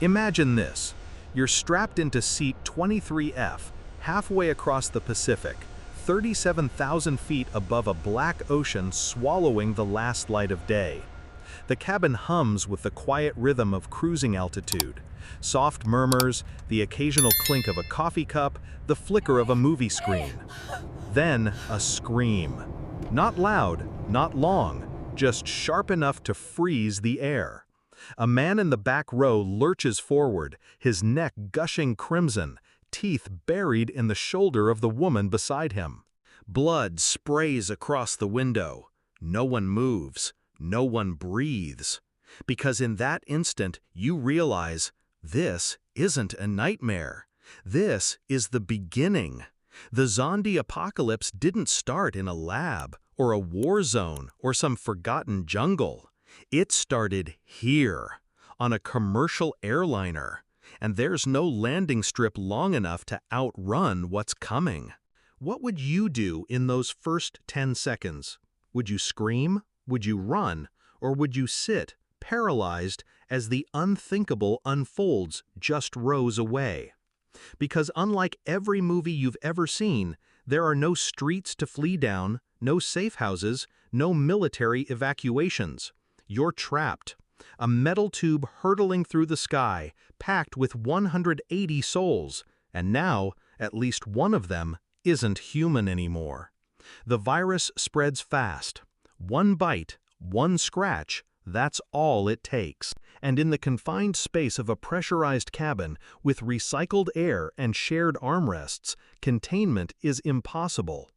Imagine this. You're strapped into seat 23F, halfway across the Pacific, 37,000 feet above a black ocean swallowing the last light of day. The cabin hums with the quiet rhythm of cruising altitude. Soft murmurs, the occasional clink of a coffee cup, the flicker of a movie screen. Then a scream. Not loud, not long, just sharp enough to freeze the air. A man in the back row lurches forward, his neck gushing crimson, teeth buried in the shoulder of the woman beside him. Blood sprays across the window. No one moves. No one breathes. Because in that instant, you realize this isn't a nightmare. This is the beginning. The zombie apocalypse didn't start in a lab, or a war zone, or some forgotten jungle. It started here, on a commercial airliner. And there's no landing strip long enough to outrun what's coming. What would you do in those first 10 seconds? Would you scream? Would you run? Or would you sit, paralyzed, as the unthinkable unfolds just rows away? Because unlike every movie you've ever seen, there are no streets to flee down, no safe houses, no military evacuations. You're trapped. A metal tube hurtling through the sky, packed with 180 souls, and now, at least one of them isn't human anymore. The virus spreads fast. One bite, one scratch, that's all it takes. And in the confined space of a pressurized cabin with recycled air and shared armrests, containment is impossible.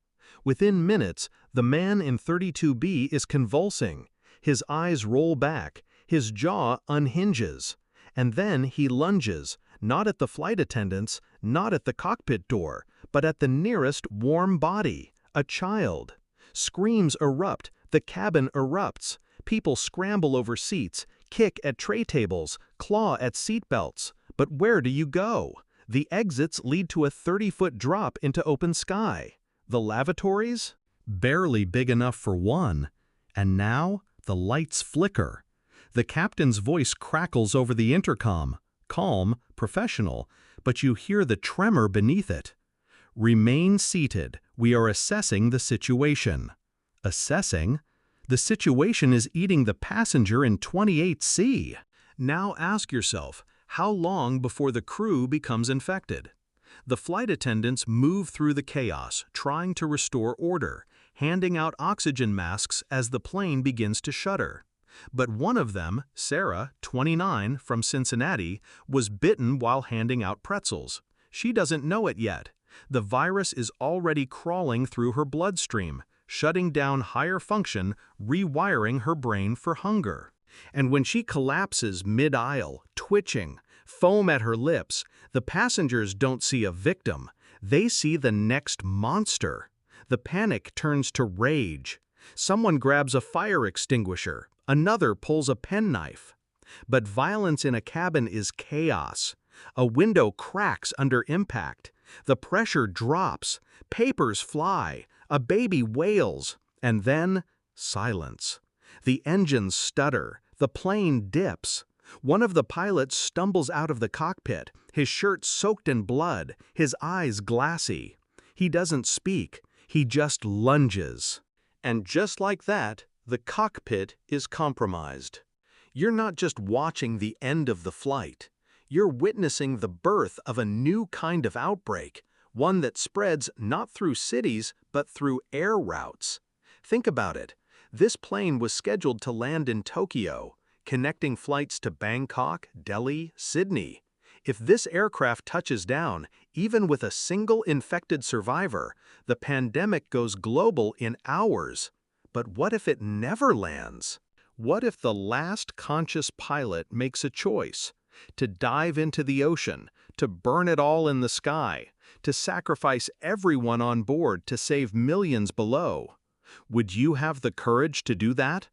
Within minutes, the man in 32B is convulsing. His eyes roll back, his jaw unhinges. And then he lunges, not at the flight attendants, not at the cockpit door, but at the nearest warm body, a child. Screams erupt, the cabin erupts. People scramble over seats, kick at tray tables, claw at seat belts. But where do you go? The exits lead to a 30-foot drop into open sky. The lavatories? Barely big enough for one. And now, the lights flicker. The captain's voice crackles over the intercom, calm, professional, but you hear the tremor beneath it. Remain seated. We are assessing the situation. Assessing? The situation is eating the passenger in 28C. Now ask yourself, how long before the crew becomes infected? The flight attendants move through the chaos, trying to restore order, handing out oxygen masks as the plane begins to shudder. But one of them, Sarah, 29, from Cincinnati, was bitten while handing out pretzels. She doesn't know it yet. The virus is already crawling through her bloodstream, shutting down higher function, rewiring her brain for hunger. And when she collapses mid-aisle, twitching, foam at her lips, the passengers don't see a victim. They see the next monster. The panic turns to rage. Someone grabs a fire extinguisher. Another pulls a penknife. But violence in a cabin is chaos. A window cracks under impact. The pressure drops. Papers fly. A baby wails. And then, silence. The engines stutter. The plane dips. One of the pilots stumbles out of the cockpit, his shirt soaked in blood, his eyes glassy. He doesn't speak. He just lunges. And just like that, the cockpit is compromised. You're not just watching the end of the flight. You're witnessing the birth of a new kind of outbreak, one that spreads not through cities, but through air routes. Think about it. This plane was scheduled to land in Tokyo, connecting flights to Bangkok, Delhi, Sydney. If this aircraft touches down, even with a single infected survivor, the pandemic goes global in hours. But what if it never lands? What if the last conscious pilot makes a choice? To dive into the ocean, to burn it all in the sky, to sacrifice everyone on board to save millions below? Would you have the courage to do that?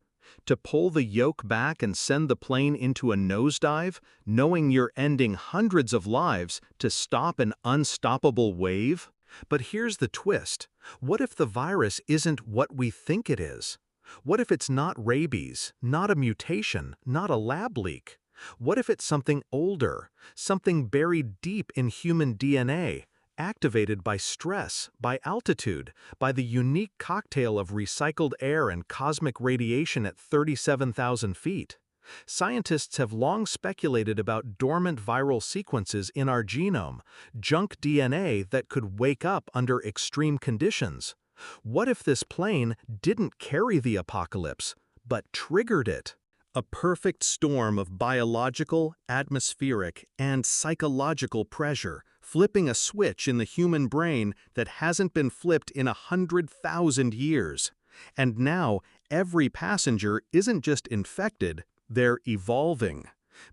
To pull the yoke back and send the plane into a nosedive, knowing you're ending hundreds of lives to stop an unstoppable wave? But here's the twist. What if the virus isn't what we think it is? What if it's not rabies, not a mutation, not a lab leak? What if it's something older, something buried deep in human DNA, activated by stress, by altitude, by the unique cocktail of recycled air and cosmic radiation at 37,000 feet? Scientists have long speculated about dormant viral sequences in our genome, junk DNA that could wake up under extreme conditions. What if this plane didn't carry the apocalypse, but triggered it? A perfect storm of biological, atmospheric, and psychological pressure, flipping a switch in the human brain that hasn't been flipped in 100,000 years. And now, every passenger isn't just infected, they're evolving,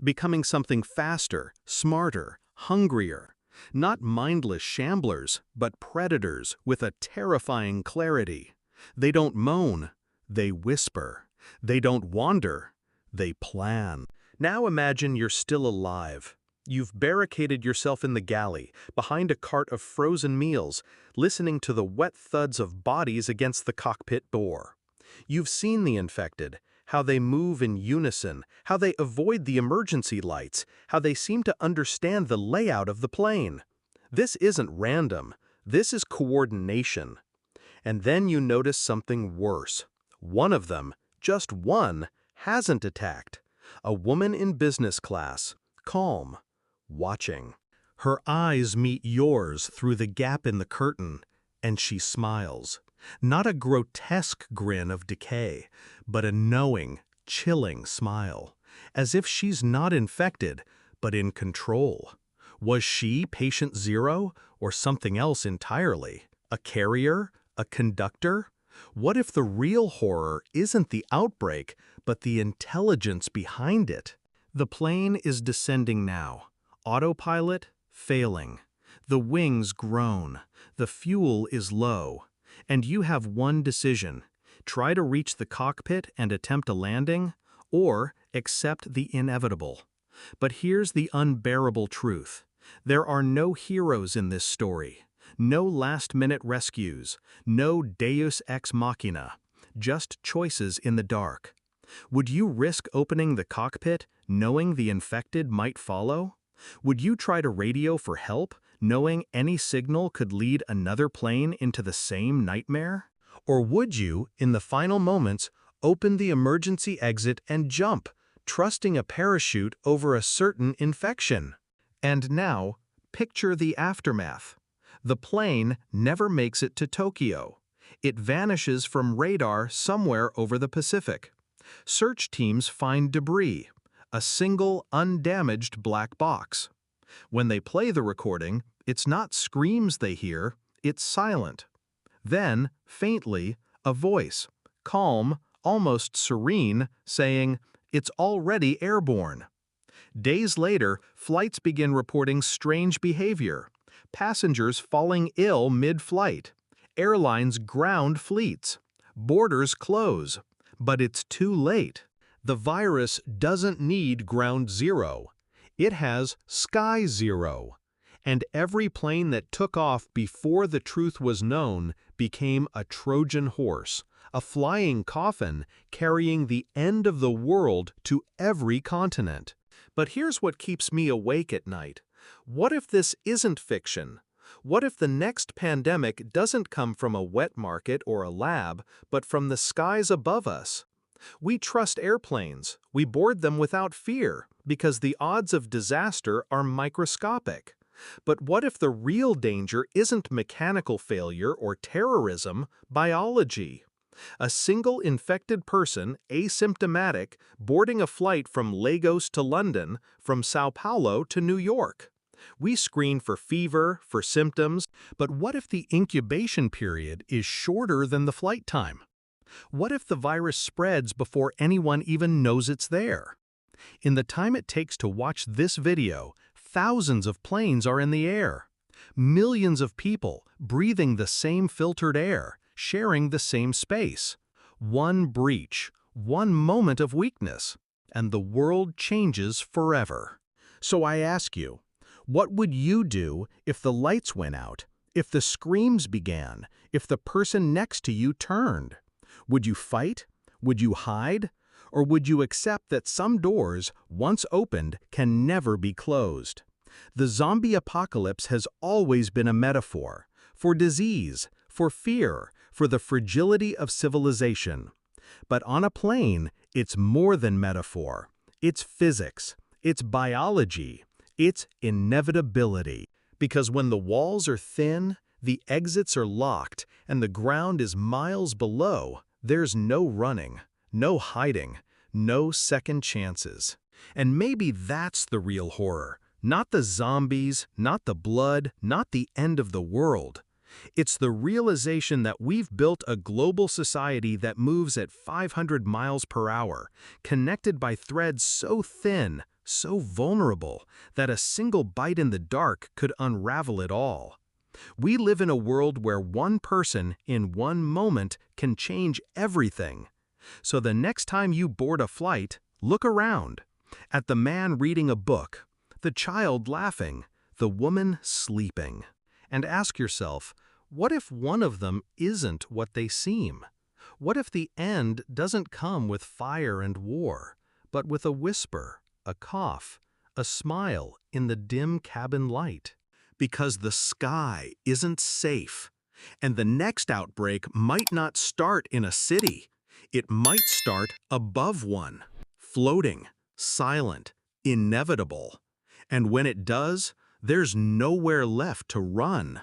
becoming something faster, smarter, hungrier. Not mindless shamblers, but predators with a terrifying clarity. They don't moan, they whisper. They don't wander, they plan. Now imagine you're still alive. You've barricaded yourself in the galley, behind a cart of frozen meals, listening to the wet thuds of bodies against the cockpit door. You've seen the infected, how they move in unison, how they avoid the emergency lights, how they seem to understand the layout of the plane. This isn't random, this is coordination. And then you notice something worse. One of them, just one, hasn't attacked. A woman in business class, calm, watching. Her eyes meet yours through the gap in the curtain, and she smiles. Not a grotesque grin of decay, but a knowing, chilling smile, as if she's not infected, but in control. Was she patient zero, or something else entirely? A carrier? A conductor? What if the real horror isn't the outbreak, but the intelligence behind it? The plane is descending now. Autopilot failing. The wings groan. The fuel is low. And you have one decision: try to reach the cockpit and attempt a landing, or accept the inevitable. But here's the unbearable truth. There are no heroes in this story. No last-minute rescues. No deus ex machina. Just choices in the dark. Would you risk opening the cockpit, knowing the infected might follow? Would you try to radio for help, knowing any signal could lead another plane into the same nightmare? Or would you, in the final moments, open the emergency exit and jump, trusting a parachute over a certain infection? And now, picture the aftermath. The plane never makes it to Tokyo. It vanishes from radar somewhere over the Pacific. Search teams find debris, a single undamaged black box. When they play the recording, it's not screams they hear, it's silent. Then, faintly, a voice, calm, almost serene, saying, "It's already airborne." Days later, flights begin reporting strange behavior. Passengers falling ill mid-flight. Airlines ground fleets. Borders close. But it's too late. The virus doesn't need ground zero. It has sky zero. And every plane that took off before the truth was known became a Trojan horse, a flying coffin carrying the end of the world to every continent. But here's what keeps me awake at night. What if this isn't fiction? What if the next pandemic doesn't come from a wet market or a lab, but from the skies above us? We trust airplanes. We board them without fear, because the odds of disaster are microscopic. But what if the real danger isn't mechanical failure or terrorism, biology? A single infected person, asymptomatic, boarding a flight from Lagos to London, from Sao Paulo to New York. We screen for fever, for symptoms, but what if the incubation period is shorter than the flight time? What if the virus spreads before anyone even knows it's there? In the time it takes to watch this video, thousands of planes are in the air. Millions of people breathing the same filtered air, sharing the same space. One breach, one moment of weakness, and the world changes forever. So I ask you, what would you do if the lights went out, if the screams began, if the person next to you turned? Would you fight? Would you hide? Or would you accept that some doors, once opened, can never be closed? The zombie apocalypse has always been a metaphor for disease, for fear, for the fragility of civilization. But on a plane, it's more than metaphor. It's physics, it's biology, it's inevitability. Because when the walls are thin, the exits are locked, and the ground is miles below, there's no running, no hiding, no second chances. And maybe that's the real horror. Not the zombies, not the blood, not the end of the world. It's the realization that we've built a global society that moves at 500 miles per hour, connected by threads so thin, so vulnerable, that a single bite in the dark could unravel it all. We live in a world where one person, in one moment, can change everything. So the next time you board a flight, look around. At the man reading a book, the child laughing, the woman sleeping. And ask yourself, what if one of them isn't what they seem? What if the end doesn't come with fire and war, but with a whisper, a cough, a smile in the dim cabin light? Because the sky isn't safe, and the next outbreak might not start in a city. It might start above one, floating, silent, inevitable. And when it does, there's nowhere left to run.